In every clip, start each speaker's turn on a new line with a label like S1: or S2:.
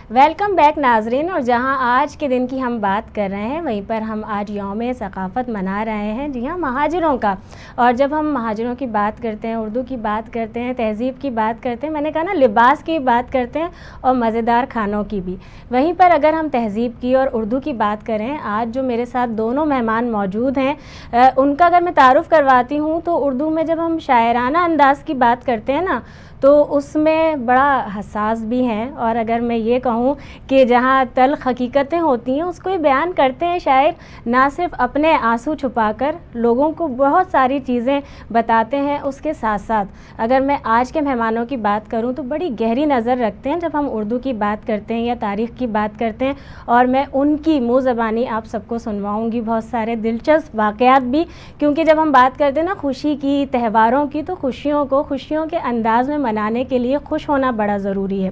S1: Welcome back ناظرین. اور جہاں آج کے دن کی ہم بات کر رہے ہیں وہیں پر ہم آج یوم ثقافت منا رہے ہیں, جی ہاں, مہاجروں کا. اور جب ہم مہاجروں کی بات کرتے ہیں, اردو کی بات کرتے ہیں, تہذیب کی بات کرتے ہیں, میں نے کہا نا لباس کی بات کرتے ہیں اور مزیدار کھانوں کی بھی. وہیں پر اگر ہم تہذیب کی اور اردو کی بات کریں, آج جو میرے ساتھ دونوں مہمان موجود ہیں ان کا اگر میں تعارف کرواتی ہوں تو اردو میں جب ہم شاعرانہ انداز کی بات کرتے ہیں نا تو اس میں بڑا حساس بھی ہیں, اور اگر میں یہ کہوں کہ جہاں تلخ حقیقتیں ہوتی ہیں اس کو یہ بیان کرتے ہیں شاعر, نہ صرف اپنے آنسو چھپا کر لوگوں کو بہت ساری چیزیں بتاتے ہیں, اس کے ساتھ ساتھ اگر میں آج کے مہمانوں کی بات کروں تو بڑی گہری نظر رکھتے ہیں جب ہم اردو کی بات کرتے ہیں یا تاریخ کی بات کرتے ہیں. اور میں ان کی منہ زبانی آپ سب کو سنواؤں گی بہت سارے دلچسپ واقعات بھی, کیونکہ جب ہم بات کرتے ہیں نا خوشی کی, تہواروں کی, تو خوشیوں کو خوشیوں کے انداز میں منانے کے لیے خوش ہونا بڑا ضروری ہے.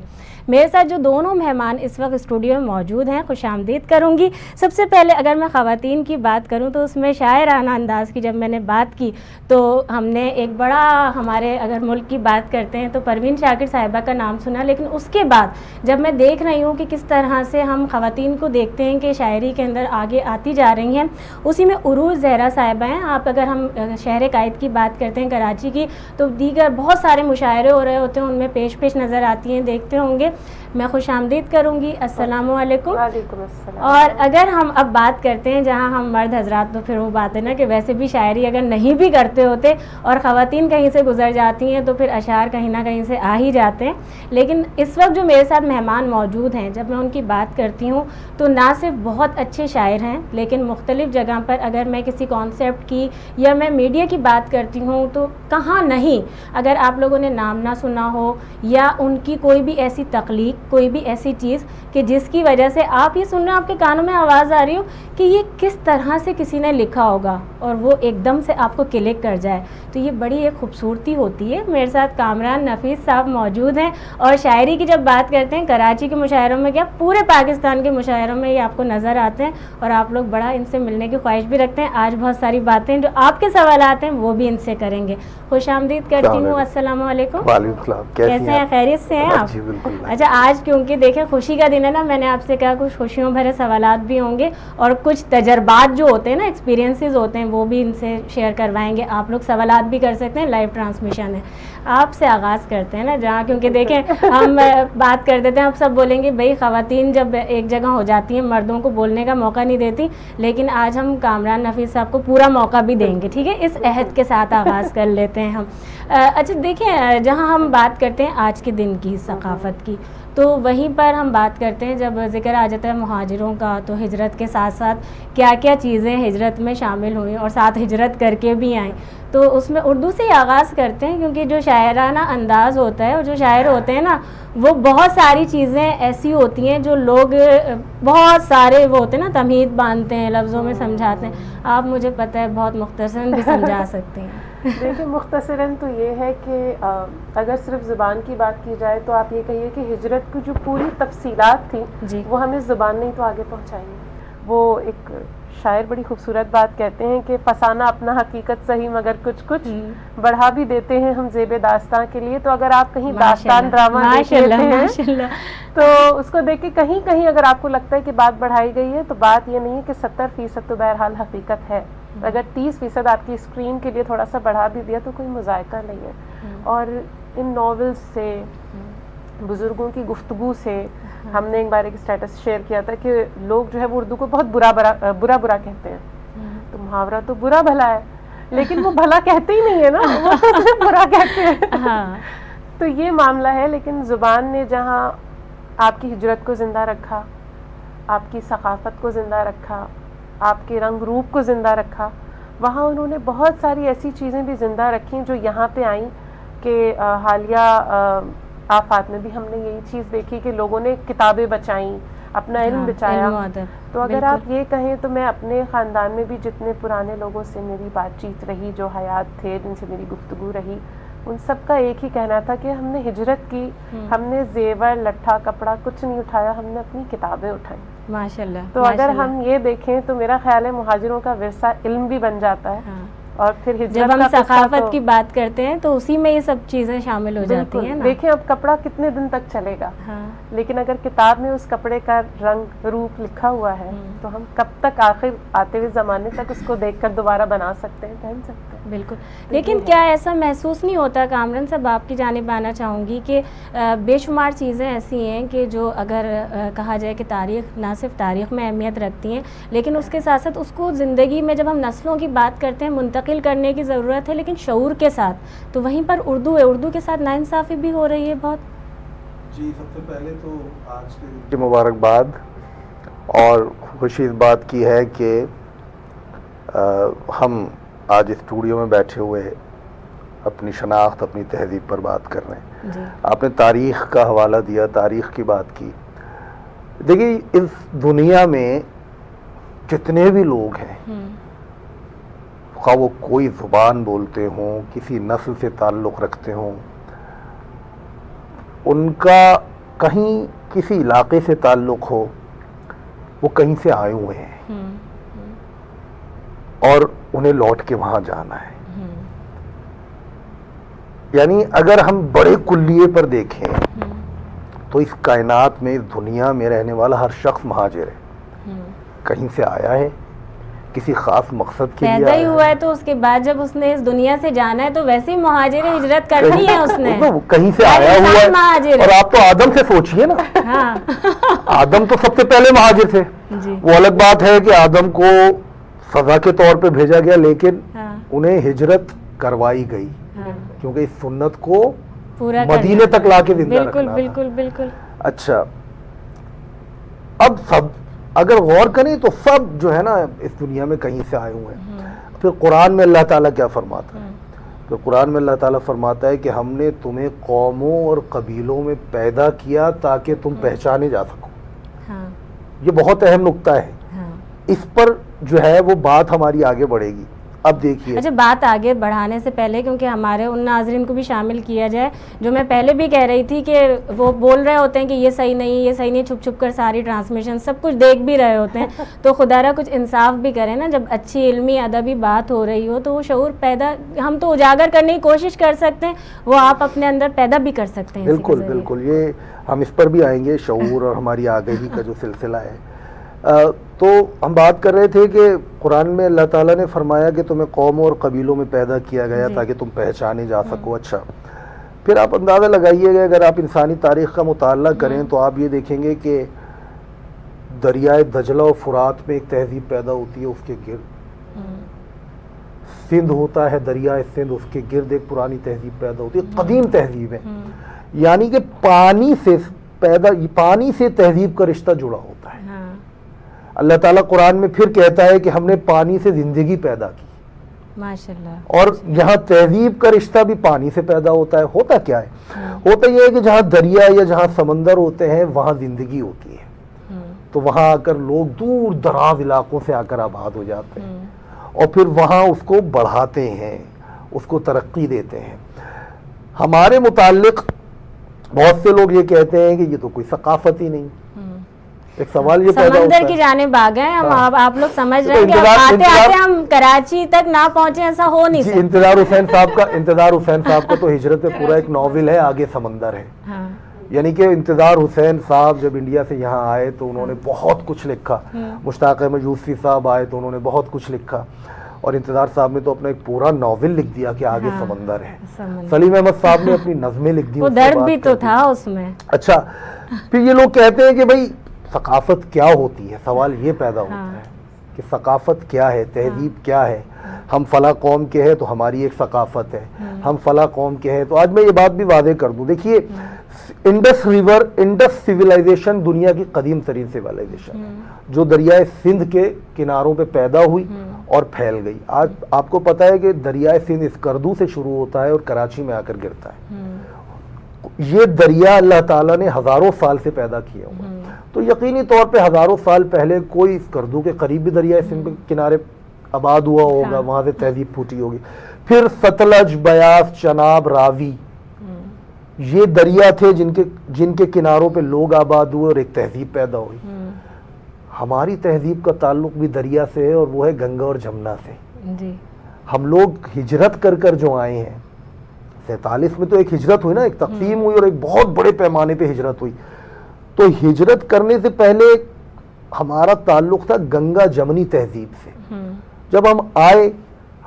S1: میرے ساتھ جو دونوں مہمان اس وقت اسٹوڈیو میں موجود ہیں, خوش آمدید کروں گی. سب سے پہلے اگر میں خواتین کی بات کروں تو اس میں شاعرانہ انداز کی جب میں نے بات کی تو ہم نے ایک بڑا, ہمارے اگر ملک کی بات کرتے ہیں تو پروین شاکر صاحبہ کا نام سنا, لیکن اس کے بعد جب میں دیکھ رہی ہوں کہ کس طرح سے ہم خواتین کو دیکھتے ہیں کہ شاعری کے اندر آگے آتی جا رہی ہیں, اسی میں عروج زہرا صاحبہ ہیں. آپ اگر ہم شہر قائد کی بات کرتے ہیں کراچی کی, تو دیگر بہت سارے مشاعرے ہو رہے ہوتے ہیں, ان میں پیش نظر آتی ہیں, دیکھتے ہوں گے. میں خوش آمدید کروں گی. السلام علیکم.
S2: وعلیکم السلام.
S1: اور اگر ہم اب بات کرتے ہیں جہاں ہم مرد حضرات, تو پھر وہ بات ہے نا کہ ویسے بھی شاعری اگر نہیں بھی کرتے ہوتے اور خواتین کہیں سے گزر جاتی ہیں تو پھر اشعار کہیں نہ کہیں سے آ ہی جاتے ہیں. لیکن اس وقت جو میرے ساتھ مہمان موجود ہیں, جب میں ان کی بات کرتی ہوں تو نہ صرف بہت اچھے شاعر ہیں, لیکن مختلف جگہ پر اگر میں کسی کانسیپٹ کی یا میں میڈیا کی بات کرتی ہوں تو کہاں نہیں, اگر آپ لوگوں نے نام نہ سنا ہو یا ان کی کوئی بھی ایسی تخلیق, کوئی بھی ایسی چیز کہ جس کی وجہ سے آپ یہ سن رہے ہیں, آپ کے کانوں میں آواز آ رہی ہو کہ یہ کس طرح سے کسی نے لکھا ہوگا اور وہ ایک دم سے آپ کو کلک کر جائے, تو یہ بڑی ایک خوبصورتی ہوتی ہے. میرے ساتھ کامران نفیس صاحب موجود ہیں, اور شاعری کی جب بات کرتے ہیں کراچی کے مشاعروں میں کیا پورے پاکستان کے مشاعروں میں یہ آپ کو نظر آتے ہیں, اور آپ لوگ بڑا ان سے ملنے کی خواہش بھی رکھتے ہیں. آج بہت ساری باتیں جو آپ کے سوالات ہیں وہ بھی ان سے کریں گے. خوش آمدید کرتی ہوں. السلام علیکم.
S3: وعلیکم السلام.
S1: کیسے ہیں, خیریت سے ہیں آپ؟
S3: جی بالکل.
S1: اچھا, آج کیونکہ دیکھیں خوشی کا دن ہے نا, میں نے آپ سے کہا کچھ خوشیوں بھرے سوالات بھی ہوں گے اور کچھ تجربات جو ہوتے ہیں نا, ایکسپیرینسز ہوتے ہیں, وہ بھی ان سے شیئر کروائیں گے. آپ لوگ سوالات بھی کر سکتے ہیں, لائیو ٹرانسمیشن ہے. آپ سے آغاز کرتے ہیں نا جہاں, کیونکہ دیکھیں ہم بات کر دیتے ہیں, آپ سب بولیں گے بھئی خواتین جب ایک جگہ ہو جاتی ہیں مردوں کو بولنے کا موقع نہیں دیتی, لیکن آج ہم کامران نفیس صاحب کو پورا موقع بھی دیں گے. ٹھیک ہے, اس عہد کے ساتھ آغاز کر لیتے ہیں ہم. اچھا دیکھیں, جہاں ہم بات کرتے ہیں آج کے دن کی ثقافت کی, تو وہیں پر ہم بات کرتے ہیں جب ذکر آ جاتا ہے مہاجروں کا, تو ہجرت کے ساتھ ساتھ کیا کیا چیزیں ہجرت میں شامل ہوئیں اور ساتھ ہجرت کر کے بھی آئیں. تو اس میں اردو سے ہی آغاز کرتے ہیں, کیونکہ جو شاعرانہ انداز ہوتا ہے اور جو شاعر ہوتے ہیں نا, وہ بہت ساری چیزیں ایسی ہوتی ہیں جو لوگ بہت سارے وہ ہوتے ہیں نا تمہید باندھتے ہیں, لفظوں میں سمجھاتے ہیں. آپ مجھے پتہ ہے بہت مختصراً بھی سمجھا سکتے ہیں.
S2: دیکھیں مختصراً تو یہ ہے کہ اگر صرف زبان کی بات کی جائے تو آپ یہ کہیے کہ ہجرت کی جو پوری تفصیلات تھیں
S1: جی,
S2: وہ ہمیں زبان نہیں تو آگے پہنچائی ہے. وہ ایک شاعر بڑی خوبصورت بات کہتے ہیں کہ فسانہ اپنا حقیقت صحیح مگر کچھ کچھ بڑھا بھی دیتے ہیں ہم زیب داستان کے لیے. تو اگر آپ کہیں داستان ڈرامہ دیکھ لیتے ہیں تو اس کو دیکھ کے کہیں کہیں اگر آپ کو لگتا ہے کہ بات بڑھائی گئی ہے, تو بات یہ نہیں ہے کہ 70% تو بہرحال حقیقت ہے. اگر 30% آپ کی اسکرین کے لیے تھوڑا سا بڑھا بھی دیا تو کوئی مذائقہ نہیں ہے. اور ان ناولز سے, بزرگوں کی گفتگو سے, ہم نے ایک بار ایک اسٹیٹس شیئر کیا تھا کہ لوگ جو ہے وہ اردو کو بہت برا کہتے ہیں. تو محاورہ تو برا بھلا ہے, لیکن وہ بھلا کہتے ہی نہیں ہے نا, وہ تو صرف برا کہتے ہیں. تو یہ معاملہ ہے. لیکن زبان نے جہاں آپ کی ہجرت کو زندہ رکھا, آپ کی ثقافت کو زندہ رکھا, آپ کے رنگ روپ کو زندہ رکھا, وہاں انہوں نے بہت ساری ایسی چیزیں بھی زندہ رکھیں جو یہاں پہ آئیں. کہ حالیہ آفات میں بھی ہم نے یہی چیز دیکھی کہ لوگوں نے کتابیں بچائیں, اپنا علم بچایا. تو اگر آپ یہ کہیں تو میں اپنے خاندان میں بھی جتنے پرانے لوگوں سے میری بات چیت رہی, جو حیات تھے, جن سے میری گفتگو رہی, ان سب کا ایک ہی کہنا تھا کہ ہم نے ہجرت کی, ہم نے زیور لٹھا کپڑا کچھ نہیں اٹھایا, ہم نے اپنی کتابیں اٹھائیں.
S1: ماشاءاللہ.
S2: تو اگر ہم یہ دیکھیں تو میرا خیال ہے مہاجروں کا ورثہ علم بھی بن جاتا ہے, اور پھر ہجرت
S1: جب ہم
S2: کا قصہ
S1: ثقافت
S2: تو
S1: کی بات کرتے ہیں تو اسی میں یہ سب چیزیں شامل ہو جاتی
S2: بالکل
S1: ہیں نا.
S2: دیکھیں اب کپڑا کتنے دن تک چلے گا,
S1: ہاں
S2: لیکن اگر کتاب میں اس کپڑے کا رنگ روپ لکھا ہوا ہے تو ہم کب تک آخر آتے ہوئے زمانے تک اس کو دیکھ کر دوبارہ بنا سکتے ہیں, پہن سکتے ہیں.
S1: بالکل. لیکن کیا ایسا محسوس نہیں ہوتا, کامران صاحب آپ کی جانب آنا چاہوں گی, کہ بے شمار چیزیں ایسی ہیں کہ جو اگر کہا جائے کہ تاریخ نہ صرف تاریخ میں اہمیت رکھتی ہیں, لیکن اس کے ساتھ ساتھ اس کو زندگی میں جب ہم نسلوں کی بات کرتے ہیں منتقل کرنے کی ضرورت ہے, لیکن شعور کے ساتھ, تو وہیں پر اردو ہے, اردو کے ساتھ ناانصافی بھی ہو رہی ہے بہت.
S3: جی سب سے پہلے تو آج کے دن کی مبارکباد, اور خوشی اس بات کی ہے کہ ہم آج اسٹوڈیو میں بیٹھے ہوئے اپنی شناخت اپنی تہذیب پر بات کر رہے ہیں.
S1: جی
S3: آپ نے تاریخ کا حوالہ دیا, تاریخ کی بات کی. دیکھیے اس دنیا میں جتنے بھی لوگ ہیں, خواہ وہ کوئی زبان بولتے ہوں, کسی نسل سے تعلق رکھتے ہوں, ان کا کہیں کسی علاقے سے تعلق ہو, وہ کہیں سے آئے ہوئے ہیں اور انہیں لوٹ کے وہاں جانا ہے. یعنی اگر ہم بڑے کلیے پر دیکھیں تو اس کائنات میں, اس دنیا میں رہنے والا ہر شخص مہاجر ہے, کہیں سے آیا ہے, کسی خاص مقصد کے لیے
S1: پیدا ہی ہوا ہے, تو اس کے بعد جب اس نے اس دنیا سے جانا ہے تو ویسے ہی مہاجر ہجرت کرنی ہے, اس نے
S3: کہیں سے آیا ہوا ہے.
S1: مہاجر.
S3: اور آپ تو آدم سے سوچئے نا,
S1: ہاں
S3: آدم تو سب سے پہلے مہاجر تھے.
S1: جی
S3: وہ الگ بات ہے کہ آدم کو سزا کے طور پہ بھیجا گیا, لیکن
S1: ہاں
S3: انہیں ہجرت کروائی گئی,
S1: ہاں
S3: کیونکہ اس سنت کو
S1: پورا
S3: مدینے تک لا کے زندہ
S1: بالکل
S3: رکھنا تھا.
S1: بالکل بالکل.
S3: اچھا, اب سب اگر غور کریں تو سب جو ہے نا اس دنیا میں کہیں سے آئے ہوئے ہیں. پھر قرآن میں اللہ تعالیٰ کیا فرماتا ہے؟ تو قرآن میں اللہ تعالیٰ فرماتا ہے کہ ہم نے تمہیں قوموں اور قبیلوں میں پیدا کیا تاکہ تم پہچانے جا سکو.
S1: ہاں
S3: یہ بہت اہم نقطہ ہے,
S1: ہاں.
S3: اس پر جو ہے وہ بات ہماری آگے بڑھے گی. اب دیکھیے,
S1: اچھا, بات آگے بڑھانے سے پہلے, کیونکہ ہمارے ان ناظرین کو بھی شامل کیا جائے جو میں پہلے بھی کہہ رہی تھی کہ وہ بول رہے ہوتے ہیں کہ یہ صحیح نہیں, یہ صحیح نہیں, چھپ چھپ کر ساری ٹرانسمیشن سب کچھ دیکھ بھی رہے ہوتے ہیں, تو خدا را کچھ انصاف بھی کریں نا. جب اچھی علمی ادبی بات ہو رہی ہو تو وہ شعور پیدا ہم تو اجاگر کرنے کی کوشش کر سکتے ہیں, وہ آپ اپنے اندر پیدا بھی کر سکتے ہیں.
S3: بالکل بالکل, یہ ہم اس پر بھی آئیں گے, شعور اور ہماری آگہی کا جو سلسلہ ہے. تو ہم بات کر رہے تھے کہ قرآن میں اللہ تعالیٰ نے فرمایا کہ تمہیں قوموں اور قبیلوں میں پیدا کیا گیا تاکہ تم پہچانے جا سکو. اچھا, پھر آپ اندازہ لگائیے گا, اگر آپ انسانی تاریخ کا مطالعہ کریں تو آپ یہ دیکھیں گے کہ دریائے دجلہ و فرات میں ایک تہذیب پیدا ہوتی ہے, اس کے گرد سندھ ہوتا ہے, دریائے سندھ, اس کے گرد ایک پرانی تہذیب پیدا ہوتی ہے, قدیم تہذیب ہے. یعنی کہ پانی سے تہذیب کا رشتہ جڑا ہوتا ہے. اللہ تعالیٰ قرآن میں پھر کہتا ہے کہ ہم نے پانی سے زندگی پیدا کی,
S1: ماشاءاللہ.
S3: اور یہاں تہذیب کا رشتہ بھی پانی سے پیدا ہوتا ہے. ہوتا کیا ہے؟ ہوتا یہ ہے کہ جہاں دریا یا جہاں سمندر ہوتے ہیں وہاں زندگی ہوتی ہے, تو وہاں آ کر لوگ دور دراز علاقوں سے آ کر آباد ہو جاتے ہیں, اور پھر وہاں اس کو بڑھاتے ہیں, اس کو ترقی دیتے ہیں. ہمارے متعلق بہت سے لوگ یہ کہتے ہیں کہ یہ تو کوئی ثقافت ہی نہیں. ایک سوال یہ پیدا ہوتا ہے,
S1: سمندر کی جانب آ گئے ہم, آپ لوگ سمجھ رہے ہیں کہ آتے آتے ہم کراچی تک نہ پہنچے, ایسا ہو نہیں سکتا.
S3: انتظار حسین صاحب کا تو ہجرت پہ پورا ایک ناول ہے, آگے سمندر ہے. یعنی کہ انتظار حسین صاحب جب انڈیا سے یہاں آئے تو انہوں نے بہت کچھ لکھا. مشتاق احمد یوسفی صاحب آئے تو انہوں نے بہت کچھ لکھا, اور انتظار صاحب نے تو اپنا ایک پورا ناول لکھ دیا کہ آگے سمندر ہے. سلیم احمد صاحب نے اپنی نظمیں لکھ دی,
S1: وہ درد بھی تو تھا اس میں.
S3: اچھا, پھر یہ لوگ کہتے ہیں کہ بھائی ثقافت کیا ہوتی ہے. سوال یہ پیدا ہوتا ہے کہ ثقافت کیا ہے, تہذیب کیا ہے. ہم فلاں قوم کے ہیں تو ہماری ایک ثقافت ہے, ہم فلاں قوم کے ہیں. تو آج میں یہ بات بھی واضح کر دوں, دیکھیے انڈس سیولائزیشن دنیا کی قدیم ترین سیولائزیشن جو دریائے سندھ کے کناروں پہ پیدا ہوئی اور پھیل گئی. آج آپ کو پتا ہے کہ دریائے سندھ اسکردو سے شروع ہوتا ہے اور کراچی میں آ کر گرتا ہے. یہ دریا اللہ تعالیٰ نے ہزاروں سال سے پیدا کیا ہوا, تو یقینی طور پہ ہزاروں سال پہلے کوئی اسکردو کے قریب بھی دریائے سندھ کے کنارے آباد ہوا ہوگا, وہاں سے تہذیب پھوٹی ہوگی. پھر ستلج, بیاس, چناب, راوی, یہ دریا تھے جن کے کناروں پہ لوگ آباد ہوئے اور ایک تہذیب پیدا ہوئی. ہماری تہذیب کا تعلق بھی دریا سے ہے, اور وہ ہے گنگا اور جمنا سے. ہم لوگ ہجرت کر کر جو آئے ہیں، 47 میں تو ایک ہجرت ہوئی نا، ایک تقسیم ہوئی اور ایک بہت بڑے پیمانے پہ ہجرت ہوئی. تو ہجرت کرنے سے پہلے ہمارا تعلق تھا گنگا جمنی تہذیب سے. جب ہم آئے،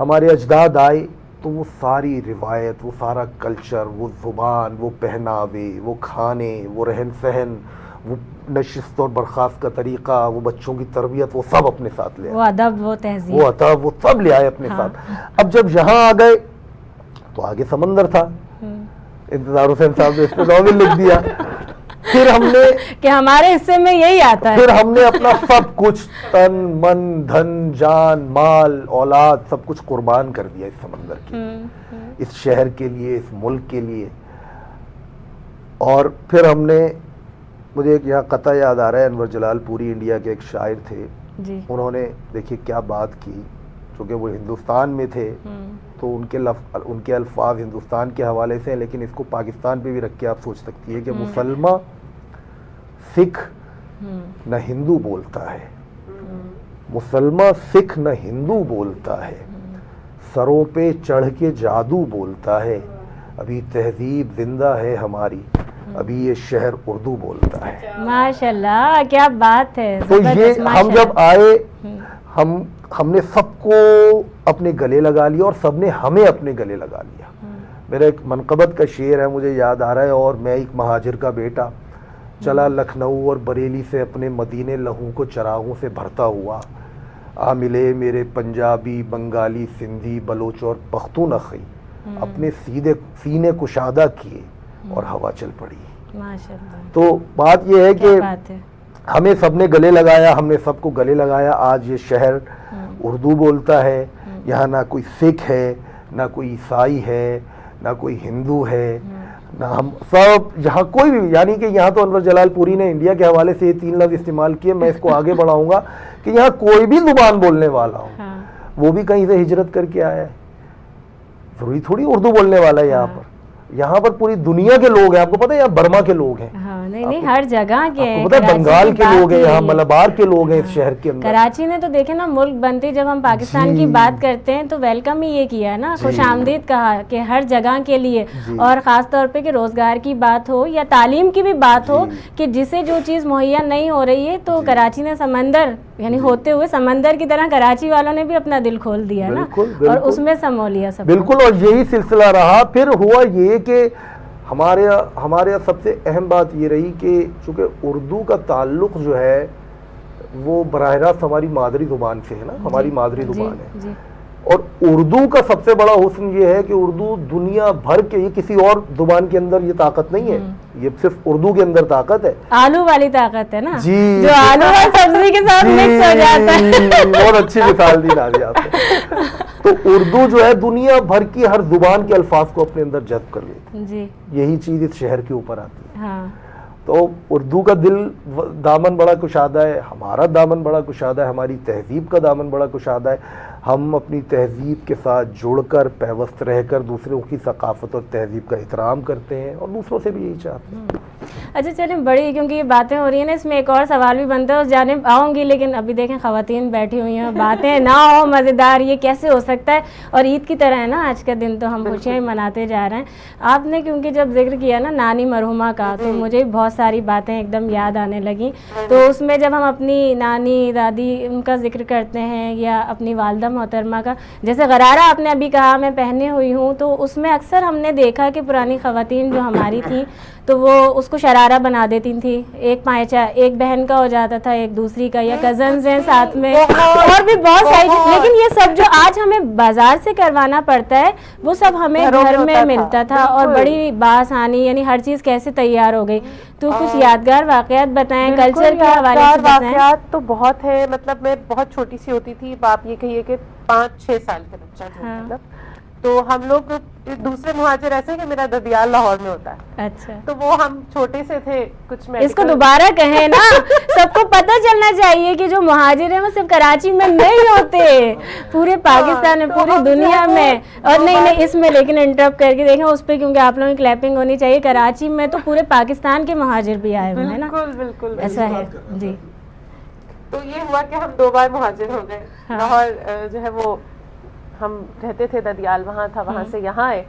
S3: ہمارے اجداد آئے، تو وہ ساری روایت، وہ سارا کلچر، وہ زبان، وہ پہناوے، وہ کھانے، وہ رہن سہن، وہ نشست اور برخاست کا طریقہ، وہ بچوں کی تربیت، وہ سب اپنے ساتھ لے آئے.
S1: وہ ادب، وہ تہذیب،
S3: وہ ادب، وہ سب لے آئے اپنے ساتھ. اب جب یہاں آ گئے تو آگے سمندر تھا. انتظار حسین صاحب نے اس پہ ناول لکھ دیا. پھر ہم نے
S1: کہ ہمارے حصے میں یہی آتا ہے.
S3: پھر ہم نے اپنا سب کچھ، تن من دھن جان مال اولاد، سب کچھ قربان کر دیا اس سمندر کے، اس شہر کے لیے، اس ملک کے لیے. اور پھر ہم نے، مجھے ایک یہاں قطعہ یاد آ رہا ہے، انور جلال پوری انڈیا کے ایک شاعر تھے،
S1: جی
S3: انہوں نے دیکھیے کیا بات کی. چونکہ وہ ہندوستان میں تھے تو ان کے الفاظ ہندوستان کے حوالے سے ہیں، لیکن اس کو پاکستان پہ بھی رکھ کے آپ سوچ سکتی ہے کہ مسلمہ سکھ نہ ہندو بولتا ہے، مسلمہ سکھ نہ ہندو بولتا ہے، سروں پہ چڑھ کے جادو بولتا ہے، ابھی تہذیب زندہ ہے ہماری، ابھی یہ شہر اردو بولتا ہے.
S1: ماشاءاللہ، کیا بات ہے.
S3: تو یہ ہم جب آئے، ہم نے سب کو اپنے گلے لگا لیا اور سب نے ہمیں اپنے گلے لگا لیا. میرا ایک منقبت کا شعر ہے، مجھے یاد آ رہا ہے، اور میں ایک مہاجر کا بیٹا چلا لکھنؤ اور بریلی سے اپنے مدینے لہو کو چراغوں سے بھرتا ہوا، آ ملے میرے پنجابی بنگالی سندھی بلوچ اور پختون اخی، اپنے سینے کشادہ کیے اور ہوا چل پڑی.
S1: ماشاءاللہ.
S3: تو بات یہ ہے کہ
S1: بات ہے.
S3: ہمیں سب نے گلے لگایا، ہم نے سب کو گلے لگایا. آج یہ شہر اردو بولتا ہے. یہاں نہ کوئی سکھ ہے، نہ کوئی عیسائی ہے، نہ کوئی ہندو ہے، نہ ہم سب، یہاں کوئی بھی، یعنی کہ یہاں تو انور جلال پوری نے انڈیا کے حوالے سے یہ 3 لفظ استعمال کیے. میں اس کو آگے بڑھاؤں گا کہ یہاں کوئی بھی زبان بولنے والا ہو، وہ بھی کہیں سے ہجرت کر کے آیا ہے، ضروری تھوڑی اردو بولنے والا ہے. یہاں پر پوری دنیا کے لوگ ہیں. آپ کو پتہ ہے یہاں برما کے لوگ ہیں،
S1: نہیں ہر جگہ کے ہیں.
S3: پتہ ہے بنگال کے لوگ ہیں، یہاں ملبار کے لوگ ہیں اس شہر کے اندر.
S1: کراچی نے تو دیکھیں نا، ملک بنتے جب ہم پاکستان کی بات کرتے ہیں تو ویلکم ہی یہ کیا ہے نا، خوش آمدید کہا کہ ہر جگہ کے لیے. اور خاص طور پہ کہ روزگار کی بات ہو یا تعلیم کی بھی بات ہو، کہ جسے جو چیز مہیا نہیں ہو رہی ہے تو کراچی نے سمندر، یعنی ہوتے ہوئے سمندر کی طرح کراچی والوں نے بھی اپنا دل کھول دیا نا، اور اس میں سمو لیا سب.
S3: بالکل. اور یہی سلسلہ رہا. پھر ہوا یہ کہ ہمارے سب سے اہم بات یہ رہی کہ چونکہ اردو کا تعلق جو ہے وہ براہ راست ہماری مادری زبان سے ہے نا، ہماری مادری زبان ہے. اور اردو کا سب سے بڑا حسن یہ ہے کہ اردو دنیا بھر کے، یہ کسی اور زبان کے اندر یہ طاقت نہیں ہے، یہ صرف اردو کے اندر طاقت ہے.
S1: آلو والی طاقت ہے نا،
S3: جی،
S1: جو آلو اور سبزی کے ساتھ مکس ہو جاتا ہے.
S3: بہت اچھی مثال دی نادیہ آپ نے. تو اردو جو ہے دنیا بھر کی ہر زبان کے الفاظ کو اپنے اندر جذب کر لیتی ہے.
S1: جی،
S3: یہی چیز اس شہر کے اوپر آتی ہے.
S1: ہاں.
S3: تو اردو کا دامن بڑا کشادہ ہے، ہمارا دامن بڑا کشادہ ہے، ہماری تہذیب کا دامن بڑا کشادہ ہے. ہم اپنی تہذیب کے ساتھ جڑ کر، پیوست رہ کر دوسروں کی ثقافت اور تہذیب کا احترام کرتے ہیں اور دوسروں سے بھی یہی چاہتے ہیں.
S1: اچھا چلیں، بڑی کیونکہ یہ باتیں ہو رہی ہیں نا، اس میں ایک اور سوال بھی بنتا ہے، اس جانب آؤں گی، لیکن ابھی دیکھیں خواتین بیٹھی ہوئی ہیں، باتیں نہ ہو مزیدار، یہ کیسے ہو سکتا ہے؟ اور عید کی طرح ہے نا آج کا دن، تو ہم خوشیاں مناتے جا رہے ہیں. آپ نے کیونکہ جب ذکر کیا نا نانی مرحومہ کا، تو مجھے بہت ساری باتیں ایک دم یاد آنے لگیں. تو اس میں جب ہم اپنی نانی دادی ان کا ذکر کرتے ہیں یا اپنی والدہ محترمہ کا، جیسے غرارہ آپ نے ابھی کہا میں پہنے ہوئی ہوں، تو اس میں اکثر ہم نے دیکھا کہ پرانی خواتین جو ہماری تھیں تو وہ اس کو شرارہ بنا دیتی تھیں. ایک پائچہ ایک بہن کا ہو جاتا تھا، ایک دوسری کا، یا کزنز ہیں ساتھ میں، اور بھی بہت ساری. لیکن یہ سب جو آج ہمیں بازار سے کروانا پڑتا ہے وہ سب ہمیں گھر میں ملتا تھا، اور بڑی بآسانی، یعنی ہر چیز کیسے تیار ہو گئی. تو کچھ یادگار واقعات بتائیں کلچر کے حوالے سے.
S2: واقعات تو بہت ہے. مطلب میں بہت چھوٹی سی ہوتی تھی، آپ یہ کہیے کہ 5-6 سال کا بچہ جو مطلب، تو ہم لوگ دوسرے مہاجر ایسے کہ میرا ددیال لاہور میں ہوتا ہے.
S1: اچھا،
S2: تو وہ ہم چھوٹے سے تھے، کچھ
S1: اس کو دوبارہ کہیں نا، سب کو پتہ چلنا چاہیے کہ جو مہاجر ہیں وہ صرف کراچی میں نہیں ہوتے، پورے پاکستان میں، پوری دنیا میں. اور نہیں اس میں لیکن انٹرپٹ کر کے دیکھیں اس پہ، کیونکہ آپ لوگوں کی کلیپنگ ہونی چاہیے. کراچی میں تو پورے پاکستان کے مہاجر بھی آئے ہوئے ہیں نا.
S2: بالکل
S1: ایسا ہے. جی.
S2: تو یہ ہوا کہ ہم 2 بار مہاجر ہو گئے. لاہور جو ہے وہ ہم رہتے تھے ددیال وہاں تھا, وہاں سے یہاں آئے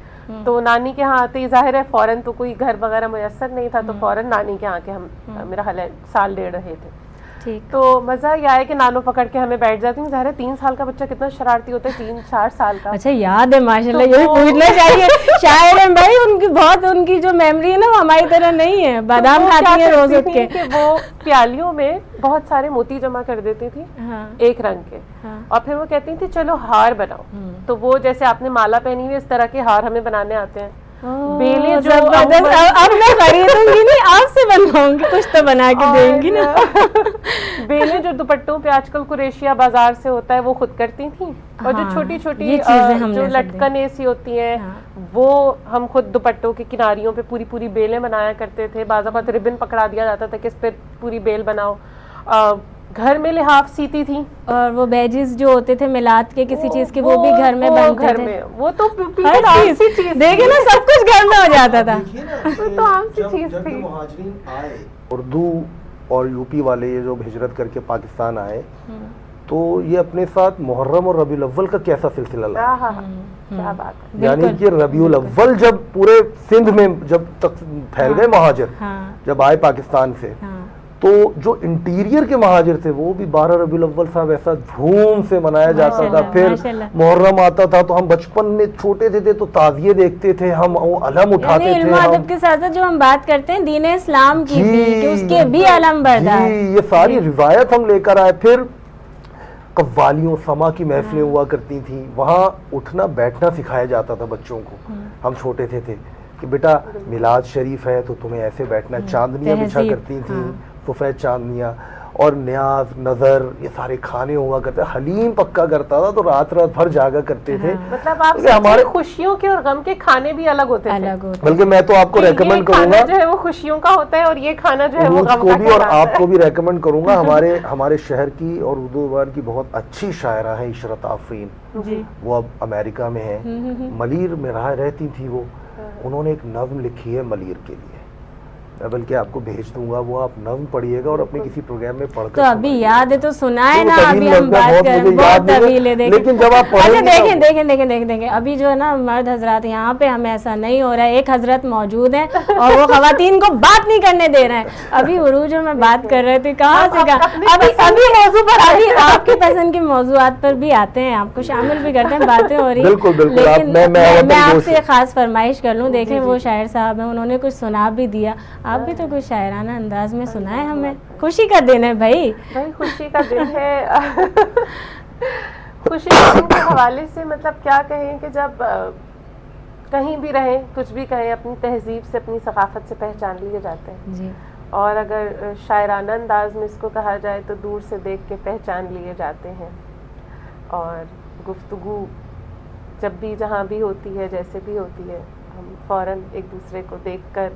S2: تو نانی کے ہاں آتے ہی ظاہر ہے فوراً تو کوئی گھر وغیرہ میسر نہیں تھا, تو فوراً نانی کے ہاں کے ہم میرا خیال ہے 1.5 سال رہے تھے. تو مزہ یہ آیا کہ نانو پکڑ کے ہمیں بیٹھ جاتی ہیں. ظاہر ہے 3 سال کا بچہ کتنا شرارتی ہوتا ہے, 3-4 سال کا.
S1: اچھا یاد ہے ماشاء اللہ, یہ پوچھنا چاہیے. شاعر ہیں بھائی, ان کی بہت, ان کی جو میموری ہے نا وہ ہماری طرح نہیں ہے. بادام کھاتی ہیں روز اٹھ کے.
S2: کہ وہ پیالیوں میں بہت سارے موتی جمع کر دیتی تھی ایک رنگ کے, اور پھر وہ کہتی تھی چلو ہار بناؤ. تو وہ جیسے آپ نے مالا پہنی ہوئی اس طرح کے ہار ہمیں بنانے آتے ہیں. بیلے جو
S1: اب میں خریدوں گی نہیں, آپ سے بنواؤں گی, کچھ تو بنا کے دیں گی نا.
S2: بیلے جو دوپٹوں پہ آج کل قریشیہ بازار سے ہوتا ہے وہ خود کرتی تھیں, اور جو چھوٹی چھوٹی جو لٹکنیں سی ہوتی ہیں وہ ہم خود دوپٹوں کے کناریوں پہ پوری پوری بیلیں بنایا کرتے تھے. بعض اوقات ربن پکڑا دیا جاتا تھا کہ اس پہ پوری بیل بناؤ. گھر میں لحاف سیتی تھی, اور
S1: وہ بیجز جو ہوتے تھے میلاد کے کسی چیز کے, وہ بھی گھر میں بنتے تھے.
S2: وہ تو
S1: دیکھیں نا, سب کچھ گھر میں ہو جاتا تھا.
S2: تو عام سی چیز تھی.
S3: مہاجرین آئے اردو اور یو پی والے یہ جو ہجرت کر کے پاکستان آئے, تو یہ اپنے ساتھ محرم اور ربیع الاول کا کیسا سلسلہ لایا.
S2: کیا بات ہے.
S3: یعنی کہ ربیع الاول جب پورے سندھ میں جب تک پھیل گئے مہاجر, جب آئے پاکستان سے, تو جو انٹیریئر کے مہاجر تھے وہ بھی 12 ربیع الاول صاحب ایسا دھوم سے منایا جاتا تھا. پھر محرم آتا تھا تو ہم بچپن میں چھوٹے تھے تو تعزیے دیکھتے تھے, ہم علم اٹھاتے تھے.
S1: علم و ادب کے ساتھ جو ہم بات کرتے ہیں دین اسلام کی بھی, کہ اس کے بھی علم بردار,
S3: یہ ساری روایت ہم لے کر آئے. پھر قوالیوں سما کی محفلیں ہوا کرتی تھیں, وہاں اٹھنا بیٹھنا سکھایا جاتا تھا بچوں کو. ہم چھوٹے تھے کہ بیٹا میلاد شریف ہے تو تمہیں ایسے بیٹھنا. چاندنیاں بچھا کرتی تھیں, سفید چاندنیاں, اور نیاز نظر یہ سارے کھانے ہوا کرتے. حلیم پکا کرتا تھا تو رات بھر جاگا کرتے تھے.
S2: مطلب آپ ہمارے خوشیوں کے اور غم کے کھانے بھی الگ ہوتے ہیں.
S3: بلکہ میں تو آپ کو ریکمینڈ کروں گا,
S2: جو ہے وہ خوشیوں کا ہوتا ہے, اور یہ کھانا جو ہے وہ غم
S3: کو بھی, اور آپ کو بھی ریکمینڈ کروں گا. ہمارے شہر کی اور اردو زبان کی بہت اچھی شاعرہ ہیں عشرت آفرین, وہ اب امریکہ میں ہیں. ملیر میں رہتی تھی وہ, انہوں نے ایک نظم لکھی ہے ملیر کے لیے, میں بلکہ آپ کو بھیج دوں گا, وہ آپ نظم پڑھیے گا اور اپنے کسی پروگرام میں پڑھ کر.
S1: تو ابھی یاد ہے تو سنائے نا, ابھی ہم بات کر رہے ہیں, بہت طویل ہے.
S3: لیکن جب آپ
S1: دیکھیں ابھی جو ہے نا مرد حضرات یہاں پہ ہمیں ایسا نہیں ہو رہا ہے. ایک حضرت موجود ہیں اور وہ خواتین کو بات نہیں کرنے دے رہے ہیں. ابھی عروج میں بات کر رہے تھے, کہاں سے کہاں, ابھی موضوع پر, ابھی آپ کی پسند کے موضوعات پر بھی آتے ہیں, آپ کو شامل بھی کرتے ہیں, باتیں ہو رہی ہیں. لیکن میں آپ سے خاص فرمائش کر لوں, دیکھیں وہ شاعر صاحب ہیں, انہوں نے کچھ سنا بھی دیا. آپ بھی تو کچھ شاعرانہ انداز میں سنائے ہمیں. خوشی کا دن ہے بھائی,
S2: خوشی کا دن ہے. خوشی کے دن کے حوالے سے مطلب کیا کہیں کہ جب کہیں بھی رہیں, کچھ بھی کہیں, اپنی تہذیب سے اپنی ثقافت سے پہچان لیے جاتے ہیں جی. اور اگر شاعرانہ انداز میں اس کو کہا جائے تو دور سے دیکھ کے پہچان لیے جاتے ہیں. اور گفتگو جب بھی جہاں بھی ہوتی ہے, جیسے بھی ہوتی ہے, ہم فوراً ایک دوسرے کو دیکھ کر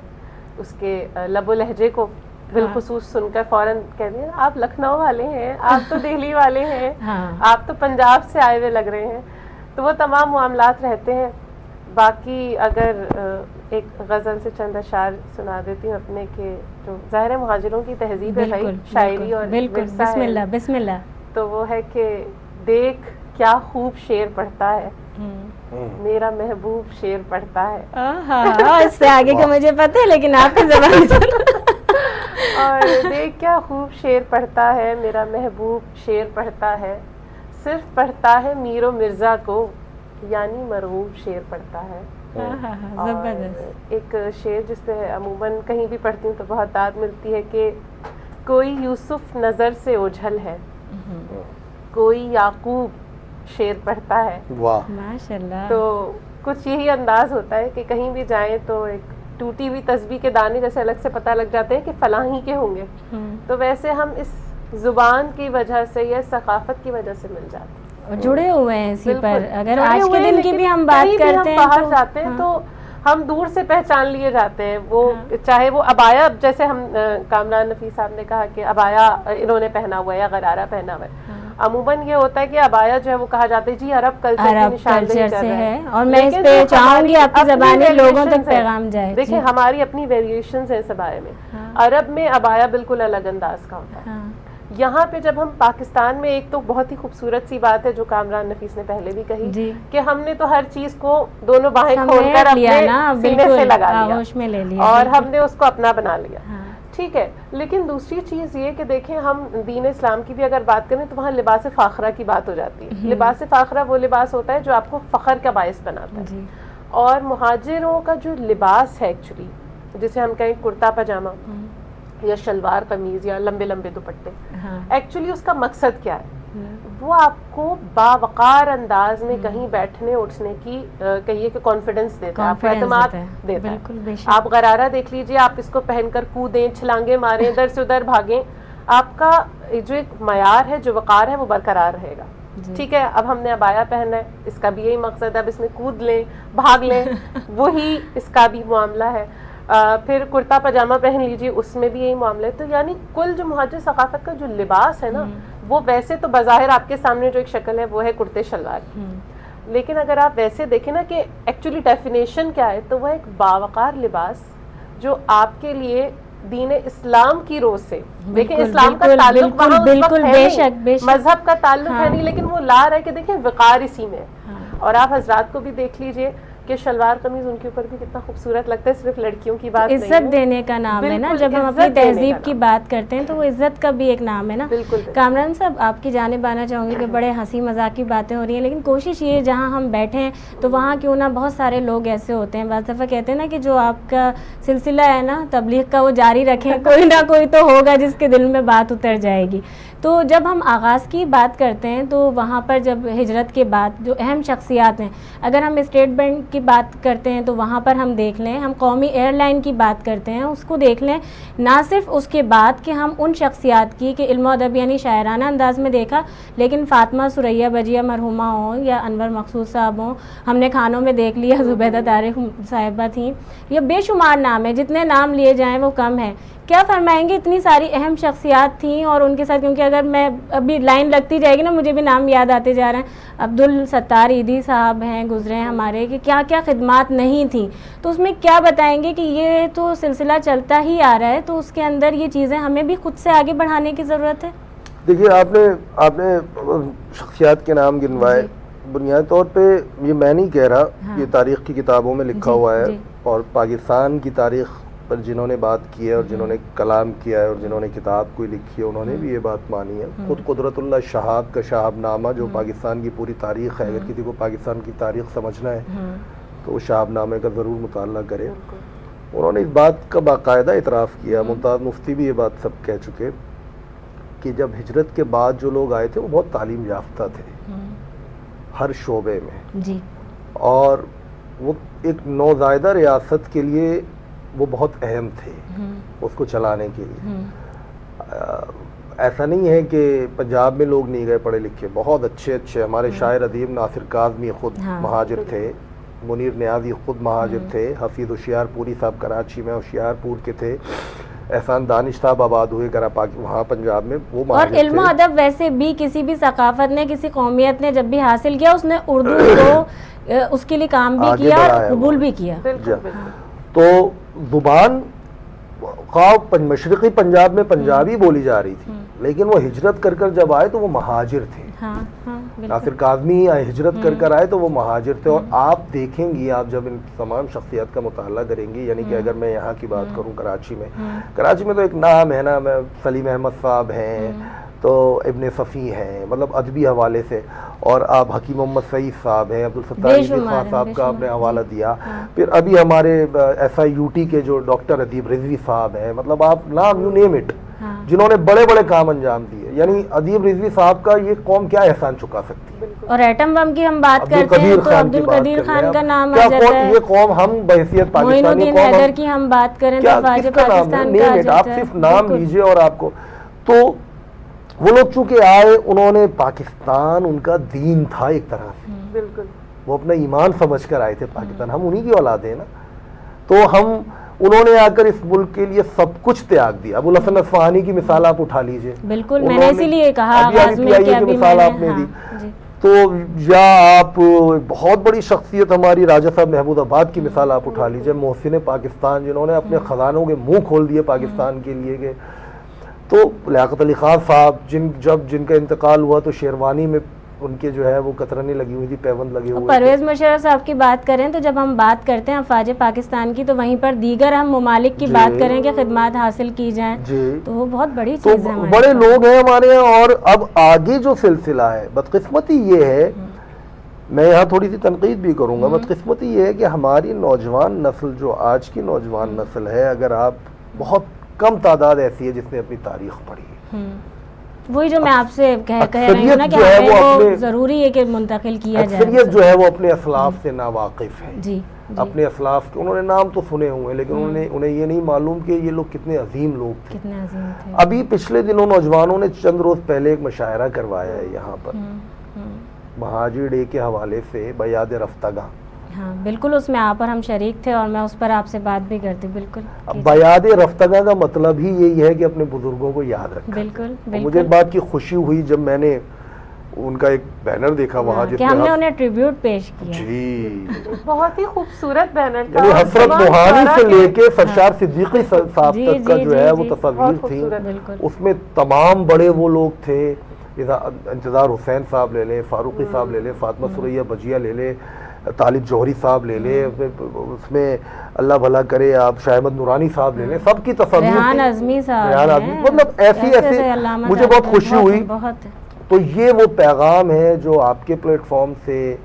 S2: اس کے لب و لہجے کو بالخصوص سن کر فوراً کہتے ہیں آپ لکھنؤ والے ہیں, آپ تو دہلی والے ہیں, آپ تو پنجاب سے آئے ہوئے لگ رہے ہیں. تو وہ تمام معاملات رہتے ہیں. باقی اگر ایک غزل سے چند اشعار سنا دیتی ہوں اپنے, کہ جو ظاہر مہاجروں کی تہذیب ہے بھائی, شاعری اور
S1: بسم اللہ,
S2: تو وہ ہے کہ دیکھ کیا خوب شعر پڑھتا ہے, میرا محبوب شعر پڑھتا ہے.
S1: اس سے آگے کا مجھے پتہ ہے لیکن آپ کی زبان سے.
S2: اور دیکھ کیا خوب شعر پڑھتا ہے, میرا محبوب شعر پڑھتا ہے, صرف پڑھتا ہے میر و مرزا کو, یعنی مرغوب شعر پڑھتا ہے. زبردست. ایک شعر جس پہ عموماً کہیں بھی پڑھتی ہوں تو بہت داد ملتی ہے کہ کوئی یوسف نظر سے اوجھل ہے, کوئی یعقوب شعر پڑھتا ہے.
S1: ماشاءاللہ.
S2: تو کچھ یہی انداز ہوتا ہے کہ کہیں بھی جائیں تو ایک ٹوٹی ہوئی تسبیح کے دانے جیسے الگ سے پتہ لگ جاتے ہیں کہ فلاں ہی کے ہوں گے. تو ویسے ہم اس زبان کی وجہ سے یا ثقافت کی وجہ سے مل جاتے ہیں,
S1: جڑے ہوئے ہیں اسی پر. اگر آج کے دن کی بھی ہم بات کرتے ہیں,
S2: باہر جاتے ہیں تو ہم دور سے پہچان لیے جاتے ہیں. وہ چاہے وہ عبایا, جیسے ہم کامران نفیس صاحب نے کہا کہ عبایا انہوں نے پہنا ہوا ہے یا غرارہ پہنا ہوا ہے, عموماً یہ ہوتا ہے کہ عبایا جو ہے وہ کہا جاتا ہے جی عرب کلچر
S1: سے ہے. اور میں اس پہ چاہوں گی آپ کی زبانی لوگوں تک پیغام جائے.
S2: دیکھیں ہماری اپنی ویریشنز ہیں اس عبایا میں. عرب میں عبایا بالکل الگ انداز کا ہوتا ہے, یہاں پہ جب ہم پاکستان میں، ایک تو بہت ہی خوبصورت سی بات ہے جو کامران نفیس نے پہلے بھی کہی
S1: جی
S2: کہ ہم نے تو ہر چیز کو دونوں باہیں کھول کر اپنے سینے سے لگا لیا اور ہم نے اس کو اپنا بنا لیا. ٹھیک ہے، لیکن دوسری چیز یہ کہ دیکھیں ہم دین اسلام کی بھی اگر بات کریں تو وہاں لباس فاخرہ کی بات ہو جاتی ہے. لباس فاخرہ وہ لباس ہوتا ہے جو آپ کو فخر کا باعث بناتا ہے. اور مہاجروں کا جو لباس ہے ایکچولی، جسے ہم کہیں کرتا پاجامہ یا شلوار قمیض یا لمبے لمبے دوپٹے، ایکچولی اس کا مقصد کیا ہے؟ وہ آپ کو باوقار انداز میں کہیں بیٹھنے اٹھنے کی کہیے کہ کانفیڈنس دیتا ہے، آپ کو اعتماد دیتا ہے. آپ غرارہ دیکھ لیجئے، آپ اس کو پہن کر کودیں، چھلانگیں ماریں، ادھر سے ادھر بھاگیں، آپ کا جو ایک معیار ہے، جو وقار ہے، وہ برقرار رہے گا. ٹھیک ہے، اب ہم نے عبایا پہننا ہے، اس کا بھی یہی مقصد ہے، اب اس میں کود لیں، بھاگ لیں، وہی اس کا بھی معاملہ ہے. پھر کرتا پاجامہ پہن لیجیے، اس میں بھی یہی معاملہ ہے. تو یعنی کل جو مہاجر ثقافت کا جو لباس ہے نا، وہ ویسے تو بظاہر آپ کے سامنے جو ایک شکل ہے وہ ہے کرتے شلوار کی، لیکن اگر آپ ویسے دیکھیں نا کہ ایکچولی ڈیفینیشن کیا ہے، تو وہ ایک باوقار لباس جو آپ کے لیے دین اسلام کی روز سے، دیکھیں اسلام کا تعلق وہاں اس وقت ہے نہیں، مذہب کا تعلق ہے نہیں، لیکن وہ لا رہا ہے کہ دیکھیں وقار اسی میں. اور آپ حضرات کو بھی دیکھ لیجئے کہ شلوار قمیض ان کے اوپر بھی کتنا خوبصورت لگتا ہے. صرف لڑکیوں کی بات نہیں ہے،
S1: عزت دینے کا نام ہے نا. جب ہم اپنی تہذیب کی بات کرتے ہیں تو وہ عزت کا بھی ایک نام ہے نا. کامران صاحب، آپ کی جانب آنا چاہوں گی کہ بڑے ہنسی مذاق کی باتیں ہو رہی ہیں، لیکن کوشش یہ جہاں ہم بیٹھے ہیں تو وہاں کیوں نہ بہت سارے لوگ ایسے ہوتے ہیں، بعض دفعہ کہتے ہیں نا کہ جو آپ کا سلسلہ ہے نا تبلیغ کا وہ جاری رکھیں، کوئی نہ کوئی تو ہوگا جس کے دل میں بات اتر جائے گی. تو جب ہم آغاز کی بات کرتے ہیں تو وہاں پر جب ہجرت کے بعد جو اہم شخصیات ہیں، اگر ہم اسٹیٹ بینک کی بات کرتے ہیں تو وہاں پر ہم دیکھ لیں، ہم قومی ایئر لائن کی بات کرتے ہیں اس کو دیکھ لیں، نہ صرف اس کے بعد کہ ہم ان شخصیات کی کہ علم و ادب یعنی شاعرانہ انداز میں دیکھا، لیکن فاطمہ ثریا بجیہ مرحومہ ہوں یا انور مقصود صاحب ہوں، ہم نے کھانوں میں دیکھ لیا زبیدہ طارق صاحبہ تھیں، یہ بے شمار نام ہیں، جتنے نام لیے جائیں وہ کم ہیں. کیا فرمائیں گے؟ اتنی ساری اہم شخصیات تھیں اور ان کے ساتھ، کیونکہ اگر میں ابھی لائن لگتی جائے گی نا مجھے بھی نام یاد آتے جا رہے ہیں. عبدالستار عیدی صاحب ہیں گزرے ہیں ہمارے، کہ کیا کیا خدمات نہیں تھیں، تو اس میں کیا بتائیں گے کہ یہ تو سلسلہ چلتا ہی آ رہا ہے، تو اس کے اندر یہ چیزیں ہمیں بھی خود سے آگے بڑھانے کی ضرورت ہے.
S3: دیکھیے، آپ نے شخصیات کے نام گنوائے. بنیادی طور پہ یہ میں نہیں کہہ رہا، یہ تاریخ کی کتابوں میں لکھا ہوا ہے، اور پاکستان کی تاریخ پر جنہوں نے بات کی ہے اور جنہوں نے کلام کیا ہے اور جنہوں نے کتاب کوئی لکھی ہے، انہوں نے بھی یہ بات مانی ہے. خود قدرت اللہ شہاب کا شہاب نامہ جو پاکستان کی پوری تاریخ ہے، اگر کسی کو پاکستان کی تاریخ سمجھنا ہے تو وہ شہاب نامے کا ضرور مطالعہ کرے. انہوں نے اس بات کا باقاعدہ اعتراف کیا، ممتاز مفتی بھی یہ بات سب کہہ چکے، کہ جب ہجرت کے بعد جو لوگ آئے تھے وہ بہت تعلیم یافتہ تھے ہر شعبے میں
S1: جی، اور
S3: وہ ایک نوزائیدہ ریاست کے لیے وہ بہت اہم تھے اس کو چلانے کے لیے. ایسا نہیں ہے کہ پنجاب میں لوگ نہیں گئے پڑھے لکھے، بہت اچھے ہمارے شاعر ادیب ناصر کاظمی خود مہاجر تھے، منیر نیازی خود مہاجر تھے، حفیظ ہوشیار پوری صاحب کراچی میں ہوشیار پور کے تھے، احسان دانش صاحب آباد ہوئے وہاں پنجاب میں، وہ
S1: اور علم و ادب ویسے بھی کسی بھی ثقافت نے، کسی قومیت نے جب بھی حاصل کیا، اس نے اردو کو اس کے لیے کام بھی کیا اور قبول بھی کیا.
S3: تو زبان مشرقی پنجاب میں پنجابی بولی جا رہی تھی، لیکن وہ ہجرت کر جب آئے تو وہ مہاجر تھے. ناصر کاظمی ہجرت کر آئے تو وہ مہاجر تھے. اور آپ دیکھیں گی، آپ جب ان تمام شخصیات کا مطالعہ کریں گی، یعنی کہ اگر میں یہاں کی بات کروں کراچی میں تو ایک نام ہے نا، سلیم احمد صاحب ہیں، تو ابن صفی ہیں، مطلب ادبی حوالے سے، اور آپ حکیم محمد سعید صاحب ہیں، عبدالستار عیدی خان صاحب کا آپ نے حوالہ دیا، پھر ابھی ہمارے ایس آئی یو ٹی کے جو ڈاکٹر ادیب رضوی صاحب ہیں، مطلب آپ نام یو نیم اٹ، جنہوں نے بڑے بڑے کام انجام دیے. یعنی ادیب رضوی صاحب کا یہ قوم کیا احسان چکا سکتی ہے.
S1: اور ایٹم بم کی ہم بات کرتے ہیں تو عبدالقدیر خان کا نام آ جاتا ہے.
S3: یہ قوم ہم بحیثیت پاکستانی
S1: معین الدین حیدر کی ہم بات کریں تو فاج پاکستان کا آ جاتا ہے.
S3: آپ صرف نام لیجئے اور آپ کو، تو وہ لوگ چونکہ آئے، انہوں نے پاکستان ان کا دین تھا ایک طرح سے،
S2: بالکل
S3: وہ اپنا ایمان سمجھ کر آئے تھے پاکستان. ہم انہی کی اولاد ہیں نا، تو انہوں نے آ کر اس ملک کے لیے سب کچھ تیاگ دیا. ابو الحسن اصفہانی کی مثال آپ اٹھا لیجئے،
S1: بالکل میں نے اسی لیے کہا آغاز میں کہ ابھی
S3: مثال آپ نے دی. تو یا آپ بہت بڑی شخصیت ہماری راجہ صاحب محمود آباد کی مثال آپ اٹھا لیجئے، محسن پاکستان، جنہوں نے اپنے خزانوں کے منہ کھول دیے پاکستان کے لیے، کہ تو لیاقت علی خان صاحب جن کا انتقال ہوا تو شیروانی میں ان کے جو ہے وہ کترانی لگی ہوئی تھی، پیوند لگے ہوئے.
S1: پرویز مشرف صاحب کی بات کریں تو جب ہم بات کرتے ہیں افواج پاکستان کی، تو وہیں پر دیگر ہم ممالک کی بات کریں کہ خدمات حاصل کی جائیں تو وہ بہت بڑی چیز ہے.
S3: بڑے لوگ ہیں ہمارے یہاں. اور اب آگے جو سلسلہ ہے، بدقسمتی یہ ہے، میں یہاں تھوڑی سی تنقید بھی کروں گا، بدقسمتی یہ ہے کہ ہماری نوجوان نسل، جو آج کی نوجوان نسل ہے، اگر آپ بہت کم تعداد ایسی ہے جس نے اپنی تاریخ پڑھی ہے.
S1: وہی جو میں آپ سے کہہ رہی ہوں نا کہ ہمیں وہ ضروری ہے کہ منتقل کیا جائے.
S3: اکثریت جو ہے وہ اپنے اسلاف سے ناواقف ہے.
S1: جی
S3: اپنے اسلاف کے انہوں نے نام تو سنے ہوئے ہیں، لیکن انہیں یہ نہیں معلوم کہ یہ لوگ کتنے عظیم لوگ تھے.
S1: کتنے عظیم تھے.
S3: ابھی پچھلے دنوں نوجوانوں نے چند روز پہلے ایک مشاعرہ کروایا ہے یہاں پر مہاجر ڈے کے حوالے سے، بیاد رفتگاں.
S1: ہاں بالکل، اس میں آپ اور ہم شریک تھے اور میں اس پر آپ سے بات بھی کرتی. بالکل.
S3: اب بیاد رفتگاں کا مطلب ہی یہی ہے کہ اپنے بزرگوں کو یاد رکھنا.
S1: بالکل.
S3: مجھے اس بات کی خوشی ہوئی جب میں نے ان کا ایک بینر دیکھا وہاں
S1: کہ ہم نے انہیں ٹریبیوٹ پیش کیا.
S3: جی
S2: بہت ہی خوبصورت بینر تھا.
S3: یعنی حسرت موہانی سے لے کے سرشار صدیقی صاحب تک کا جو ہے وہ تصاویر تھی. اس میں تمام بڑے وہ لوگ تھے، انتظار حسین صاحب لے لیں، فاروقی صاحب لے لیں، فاطمہ سریا بجیا لے لیں، طالب جوہری صاحب لے لیں، اس میں اللہ بھلا کرے آپ شاہ احمد نورانی صاحب لے لیں، سب کی تصاویر.
S1: ریحان اعظمی صاحب،
S3: مطلب ایسی مجھے بہت خوشی ہوئی. تو یہ وہ پیغام ہے جو آپ کے پلیٹ فارم سے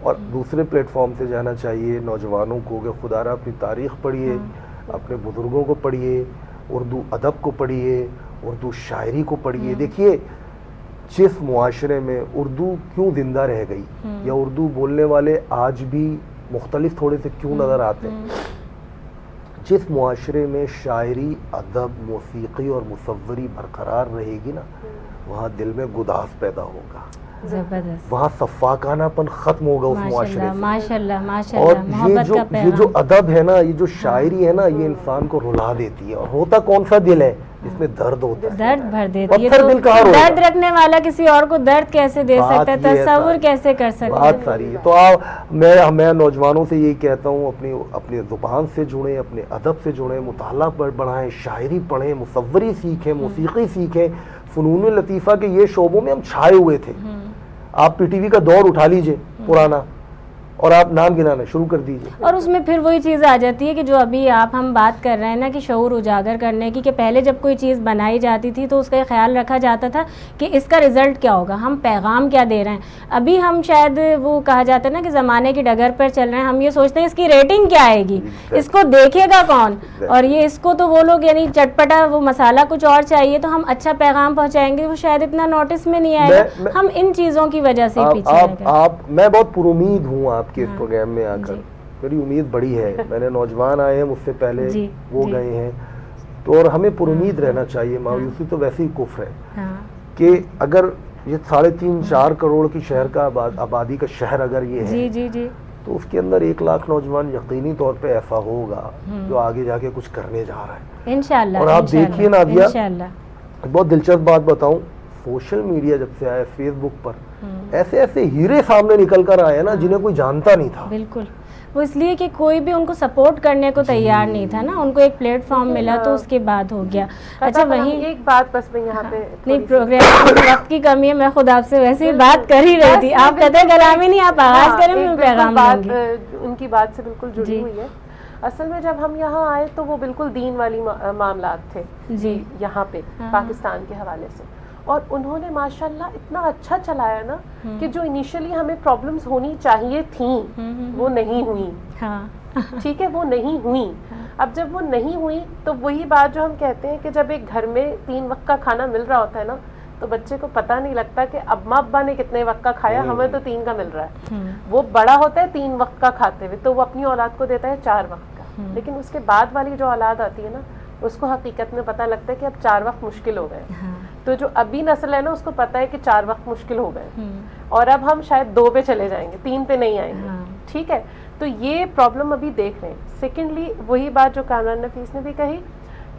S3: اور دوسرے پلیٹ فارم سے جانا چاہیے نوجوانوں کو کہ خدا را اپنی تاریخ پڑھیے، اپنے بزرگوں کو پڑھیے، اردو ادب کو پڑھیے، اردو شاعری کو پڑھیے. دیکھیے جس معاشرے میں اردو کیوں زندہ رہ گئی، یا اردو بولنے والے آج بھی مختلف تھوڑے سے کیوں نظر آتے ہیں، جس معاشرے میں شاعری، ادب، موسیقی اور مصوری برقرار رہے گی نا، وہاں دل میں گداز پیدا ہوگا،
S1: زبردست،
S3: وہاں صفاقانہ پن ختم ہوگا اس معاشرے سے.
S1: ماشاءاللہ
S3: اور یہ جو ادب ہے نا، یہ جو شاعری ہے نا، یہ انسان کو رلا دیتی ہے. اور ہوتا کون سا دل ہے جس میں درد ہوتا ہے،
S1: درد بھر دیتی ہے.
S3: پتھر دل کہاں روتا ہے؟
S1: درد رکھنے والا کسی اور کو درد کیسے دے سکتا ہے، تصور کیسے کر سکتا ہے.
S3: بات ساری ہے. تو میں نوجوانوں سے یہی کہتا ہوں، اپنی زبان سے جڑیں، اپنے ادب سے جڑیں، مطالعہ بڑھائیں، شاعری پڑھیں، مصوری سیکھیں، موسیقی سیکھیں، فنون لطیفہ کے یہ شعبوں میں ہم چھائے ہوئے تھے. آپ پی ٹی وی کا دور اٹھا لیجئے پرانا، اور آپ نام گنانا شروع کر دیجئے.
S1: اور اس میں پھر وہی چیز آ جاتی ہے کہ جو ابھی ہم بات کر رہے ہیں نا کہ شعور اجاگر کرنے کی، کہ پہلے جب کوئی چیز بنائی جاتی تھی تو اس کا خیال رکھا جاتا تھا کہ اس کا رزلٹ کیا ہوگا، ہم پیغام کیا دے رہے ہیں. ابھی ہم شاید وہ کہا جاتا ہے نا کہ زمانے کی ڈگر پر چل رہے ہیں، ہم یہ سوچتے ہیں اس کی ریٹنگ کیا آئے گی، اس کو دیکھے گا کون. اور یہ اس کو تو وہ لوگ یعنی چٹپٹا وہ مسالہ کچھ اور چاہیے تو ہم اچھا پیغام پہنچائیں گے، وہ شاید اتنا نوٹس میں نہیں آئے گا. ہم ان چیزوں کی وجہ سے پیچھے.
S3: میں بہت پر امید ہوں آپ کے اس پروگرام میں آ کر. میری امید بڑی ہے. میں نے نوجوان آئے ہیں مجھ سے پہلے، وہ گئے ہیں، تو اور ہمیں پر امید رہنا چاہیے. مایوسی تو ویسے ہی کفر ہے کہ اگر یہ 3.5-4 کروڑ کی شہر کا آبادی کا شہر اگر یہ ہے تو اس کے اندر 1 لاکھ نوجوان یقینی طور پہ ایسا ہوگا جو آگے جا کے کچھ کرنے جا رہا ہے انشاءاللہ. اور آپ دیکھیے نادیہ، بہت دلچسپ بات بتاؤں، سوشل میڈیا جب سے آیا، فیس بک پر ایسے ایسے ہیرے سامنے نکل کر آئے نا جنہیں کوئی جانتا نہیں تھا.
S1: بالکل، وہ اس لیے کہ کوئی بھی ان کو سپورٹ کرنے کو تیار نہیں تھا نا، ان کو ایک پلیٹ فارم ملا تو اس کے بعد ہو گیا. اچھا وہیں
S2: ایک بات بس میں یہاں پہ
S1: نہیں، پروگرام میں وقت کی کمی ہے، میں خود آپ سے ویسے ہی بات کر ہی رہی تھی. آپ کہتے ہیں کلامی نہیں، آپ آغاز کریں، میں پیغام دوں گی.
S2: ان کی بات سے بالکل جڑی ہوئی ہے. اصل میں جب ہم یہاں آئے تو وہ بالکل دین والی معاملات تھے جی یہاں پہ پاکستان کے حوالے سے، اور انہوں نے ماشاءاللہ اتنا اچھا چلایا نا کہ جو انیشلی ہمیں پرابلمز ہونی چاہیے تھیں وہ نہیں ہوئیں. ٹھیک ہے، وہ نہیں ہوئیں. اب جب وہ نہیں ہوئی تو وہی بات جو ہم کہتے ہیں کہ جب ایک گھر میں 3 وقت کا کھانا مل رہا ہوتا ہے نا تو بچے کو پتہ نہیں لگتا کہ اماں ابا نے کتنے وقت کا کھایا، ہمیں تو 3 کا مل رہا ہے. وہ بڑا ہوتا ہے 3 وقت کا کھاتے ہوئے تو وہ اپنی اولاد کو دیتا ہے 4 وقت کا. لیکن اس کے بعد والی جو اولاد آتی ہے نا اس کو حقیقت میں پتہ لگتا ہے کہ اب 4 وقت مشکل ہو گئے. تو جو ابھی نسل ہے نا اس کو پتہ ہے کہ 4 وقت مشکل ہو گئے اور اب ہم شاید 2 پہ چلے جائیں گے، 3 پہ نہیں آئیں گے. ٹھیک ہے، تو یہ پرابلم ابھی دیکھ رہے ہیں. سیکنڈلی وہی بات جو کامران نفیس نے بھی کہی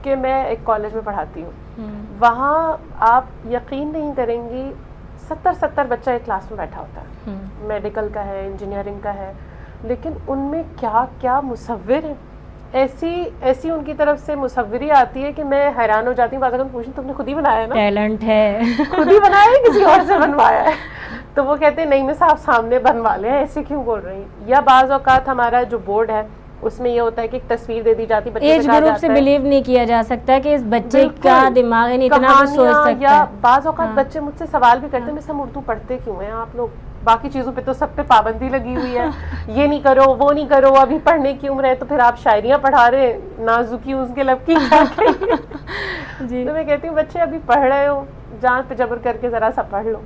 S2: کہ میں ایک کالج میں پڑھاتی ہوں، وہاں آپ یقین نہیں کریں گی 70 بچہ ایک کلاس میں بیٹھا ہوتا ہے، میڈیکل کا ہے، انجینئرنگ کا ہے، لیکن ان میں کیا کیا مصور ہیں ایسی ان کی طرف سے مصوری آتی ہے کہ میں حیران ہو جاتی ہوں. بعض اوقات پوچھتی تم نے خود ہی بنایا ہے نا؟
S1: ٹیلنٹ ہے.
S2: خود ہی بنایا ہے کسی اور سے بنوایا ہے؟ تو وہ کہتے ہیں نہیں میں صاحب سامنے بنوا لیں, ایسے کیوں بول رہی ہیں. یا بعض اوقات ہمارا جو بورڈ ہے اس میں یہ ہوتا ہے کہ ایک تصویر دے دی جاتی ہے,
S1: ایج گروپ سے بلیو نہیں کیا جا سکتا کہ اس بچے کا دماغ اتنا بھی سوچ سکتا ہے.
S2: یا بعض اوقات بچے مجھ سے سوال بھی کرتے ہیں میں ہم اردو پڑھتے کیوں ہیں آپ لوگ, باقی چیزوں پہ تو سب پہ پابندی لگی ہوئی ہے, یہ نہیں کرو وہ نہیں کرو, ابھی پڑھنے کی عمر ہے تو پھر آپ شاعریاں پڑھا رہے, نازکی اس کے لب کی جی. تو میں کہتی ہوں بچے ابھی پڑھ رہے ہو, جان پہ جبر کر کے ذرا سا پڑھ لو.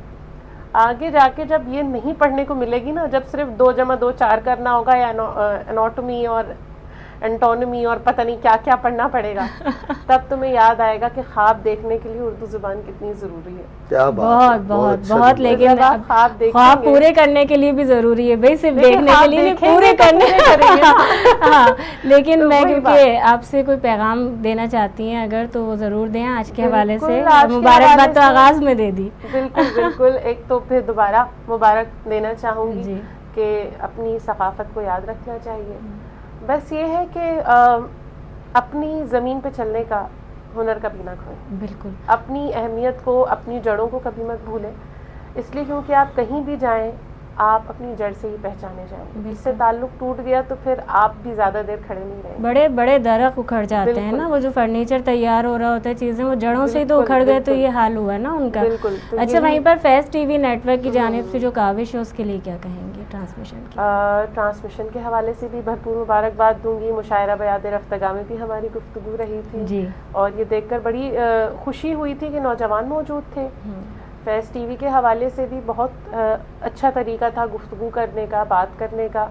S2: آگے جا کے جب یہ نہیں پڑھنے کو ملے گی نا, جب صرف 2 × 2 4 کرنا ہوگا یا اناٹومی اور انٹونمی اور پتہ نہیں کیا کیا پڑھنا پڑے گا, تب تمہیں یاد آئے گا کہ خواب دیکھنے کے لیے اردو زبان کتنی ضروری ہے.
S3: کیا بات,
S1: بہت بہت. لیکن
S2: خواب
S1: پورے کرنے کے لیے بھی ضروری ہے بھائی, صرف دیکھنے کے لیے نہیں, پورے کرنے ہاں. لیکن میں کیونکہ آپ سے کوئی پیغام دینا چاہتی ہیں اگر تو وہ ضرور دیں آج کے حوالے سے. مبارکباد تو آغاز میں دے دی.
S2: بالکل بالکل. ایک تو پھر دوبارہ مبارک دینا چاہوں گی کہ اپنی ثقافت کو یاد رکھنا چاہیے. بس یہ ہے کہ اپنی زمین پہ چلنے کا ہنر کبھی نہ کھوئیں.
S1: بالکل.
S2: اپنی اہمیت کو, اپنی جڑوں کو کبھی مت بھولیں, اس لیے کیونکہ آپ کہیں بھی جائیں آپ اپنی جڑ سے ہی پہچانے جائیں. اس سے تعلق ٹوٹ گیا تو پھر آپ بھی زیادہ دیر کھڑے نہیں رہیں.
S1: بڑے بڑے درخت اکھڑ جاتے ہیں نا, وہ جو فرنیچر تیار ہو رہا ہوتا ہے چیزیں وہ جڑوں سے ہی تو اکھڑ گئے, تو یہ حال ہوا نا ان کا. اچھا, وہیں پر فیض ٹی وی نیٹ ورک کی جانب سے جو کاوش ہے اس کے لیے کیا کہیں گے ٹرانسمیشن کی؟
S2: ٹرانسمیشن کے حوالے سے بھی بھرپور مبارکباد دوں گی. مشاعرہ بیاد رفتگاہ میں بھی ہماری گفتگو رہی تھی
S1: جی,
S2: اور یہ دیکھ کر بڑی خوشی ہوئی تھی کہ نوجوان موجود تھے. فیض ٹی وی کے حوالے سے بھی بہت اچھا طریقہ تھا گفتگو کرنے کا, بات کرنے کا.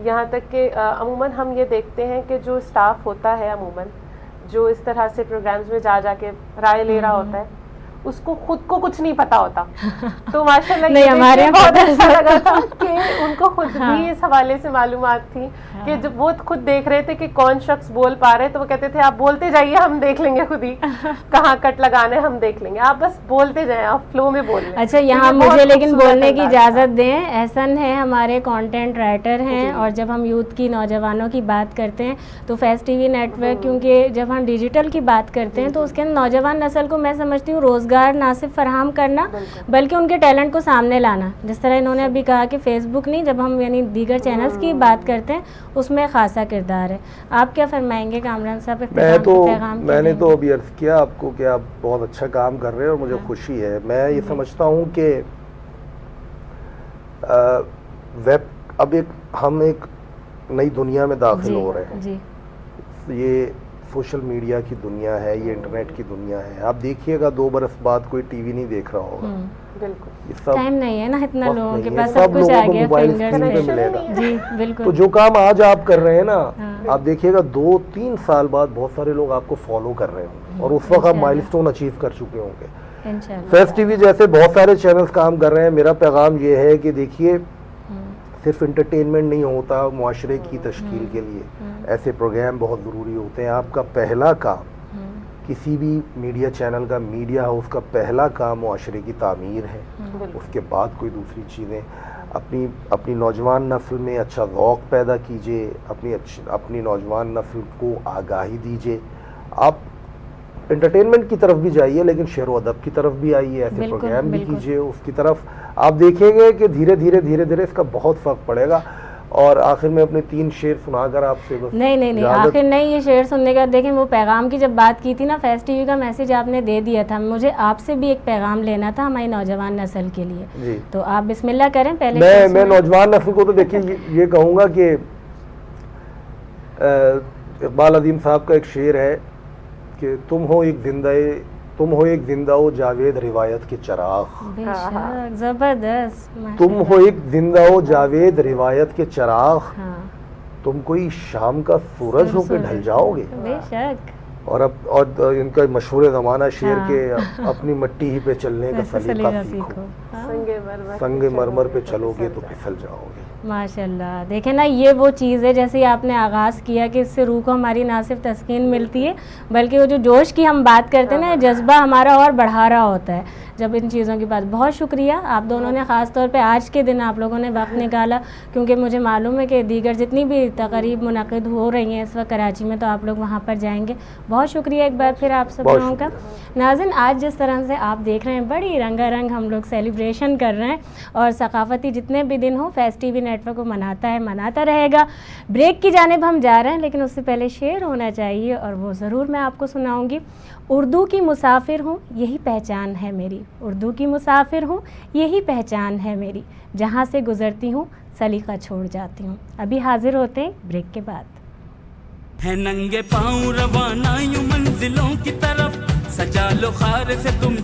S2: یہاں تک کہ عموماً ہم یہ دیکھتے ہیں کہ جو اسٹاف ہوتا ہے عموماً جو اس طرح سے پروگرامز میں جا کے رائے لے رہا ہوتا ہے اس کو خود کو کچھ نہیں پتا ہوتا. تو ماشاءاللہ یہ ہمارے بہت اچھا لگا تھا کہ ان کو خود بھی اس حوالے سے معلومات تھی کہ جب وہ خود دیکھ رہے تھے کہ کون شخص بول پا رہے تو وہ کہتے تھے آپ بولتے جائیے ہم دیکھ لیں گے, خود ہی کہاں کٹ لگانا ہے ہم دیکھ لیں گے, آپ بس بولتے جائیں, آپ فلو میں بول لیں.
S1: اچھا, یہاں مجھے لیکن بولنے کی اجازت دیں. احسن ہے ہمارے کانٹینٹ رائٹر ہیں, اور جب ہم یوتھ کی, نوجوانوں کی بات کرتے ہیں تو فیض ٹی وی نیٹ ورک, کیونکہ جب ہم ڈیجیٹل کی بات کرتے ہیں تو اس کے اندر نوجوان نسل کو میں سمجھتی ہوں روزگار نہ صرف فراہم کرنا بلکہ ان کے ٹیلنٹ کو سامنے لانا. جس طرح انہوں نے ابھی کہا کہ فیس بک نہیں, جب ہم یعنی دیگر چینلز کی بات کرتے ہیں اس میں خاصا کردار ہے. آپ کیا فرمائیں گے کامران صاحب؟
S3: میں نے تو ابھی عرض کیا آپ کو کہ آپ بہت اچھا کام کر رہے ہیں اور مجھے خوشی ہے. میں یہ سمجھتا ہوں کہ اب ہم ایک نئی دنیا میں داخل ہو رہے ہیں. یہ سوشل میڈیا کی دنیا ہے, یہ انٹرنیٹ کی دنیا ہے. آپ دیکھیے گا 2 برس بعد کوئی ٹی وی نہیں دیکھ رہا ہوگا.
S1: بالکل ٹائم نہیں ہے نا اتنا, لوگوں کے پاس سب کچھ آ گیا فنگرز میں ملے گا. جی بالکل.
S3: تو جو کام آج آپ کر رہے ہیں نا, آپ دیکھیے گا 2-3 سال بعد بہت سارے لوگ آپ کو فالو کر رہے ہوں گے اور اس وقت آپ مائل سٹون اچیو کر چکے ہوں گے. فیض ٹی وی جیسے بہت سارے چینلز کام کر رہے ہیں. میرا پیغام یہ ہے کہ دیکھیے صرف انٹرٹینمنٹ نہیں ہوتا, معاشرے کی تشکیل کے لیے ایسے پروگرام بہت ضروری ہوتے ہیں. آپ کا پہلا کام کسی بھی میڈیا چینل کا, میڈیا ہاؤس کا پہلا کام معاشرے کی تعمیر ہے. اس کے بعد کوئی دوسری چیزیں. اپنی نوجوان نسل میں اچھا ذوق پیدا کیجیے, اپنی نوجوان نسل کو آگاہی دیجیے. آپ انٹرٹینمنٹ کی طرف بھی جائیے لیکن شعر و ادب کی طرف بھی آئیے, ایسے پروگرام بھی کیجیے. اس کی طرف آپ دیکھیں گے کہ دھیرے دھیرے اس کا بہت فرق پڑے گا. اور آخر میں اپنے 3 شعر سنا کر آپ سے بس
S1: نہیں آخر نہیں, یہ شعر سننے کا دیکھیں وہ پیغام کی جب بات کی تھی نا, فیض ٹی وی کا میسج آپ نے دے دیا تھا, مجھے آپ سے بھی ایک پیغام لینا تھا ہماری نوجوان نسل کے لیے. جی تو آپ بسم اللہ کریں. پہلے
S3: میں نوجوان نسل کو تو دیکھیں یہ کہوں گا کہ اقبال عظیم صاحب کا ایک شعر ہے کہ تم ہو ایک زندہ و جاوید روایت کے چراغ.
S1: زبردست.
S3: تم ہو ایک زندہ و جاوید روایت کے چراغ, تم کوئی شام کا سورج ہو کے ڈھل جاؤ گے.
S1: بے شک.
S3: اور ان کا مشہور زمانہ شعر کے اپنی مٹی ہی پہ چلنے کا سلیقہ سیکھو, سنگ مرمر پہ چلو گے تو پھسل جاؤ گے.
S1: ماشاءاللہ. دیکھیں نا, یہ وہ چیز ہے جیسے آپ نے آغاز کیا کہ اس سے روح کو ہماری نہ صرف تسکین ملتی ہے بلکہ وہ جو جوش کی ہم بات کرتے ہیں نا, جذبہ ہمارا اور بڑھا رہا ہوتا ہے. جب ان چیزوں کی بات. بہت شکریہ آپ دونوں نے, خاص طور پہ آج کے دن آپ لوگوں نے وقت نکالا, کیونکہ مجھے معلوم ہے کہ دیگر جتنی بھی تقریب منعقد ہو رہی ہیں اس وقت کراچی میں تو آپ لوگ وہاں پر جائیں گے. بہت شکریہ ایک بار پھر آپ سب لوگوں کا. ناظرین, آج جس طرح سے آپ دیکھ رہے ہیں بڑی رنگا رنگ ہم لوگ سیلیبریشن کر رہے ہیں, اور ثقافتی جتنے بھی دن ہوں face T V network کو مناتا ہے, مناتا رہے گا. بریک کی جانب ہم جا رہے ہیں, لیکن اس سے پہلے شعر ہونا چاہیے, اور وہ ضرور میں آپ کو سناؤں گی. اردو کی مسافر ہوں یہی پہچان ہے میری, اردو کی مسافر ہوں یہی پہچان ہے میری, جہاں سے گزرتی ہوں سلیقہ چھوڑ جاتی ہوں. ابھی حاضر ہوتے ہیں بریک کے بعد.
S4: ہے ننگے پاؤں روانہ یوں منزلوں کی طرف, سجا لو خار سے تم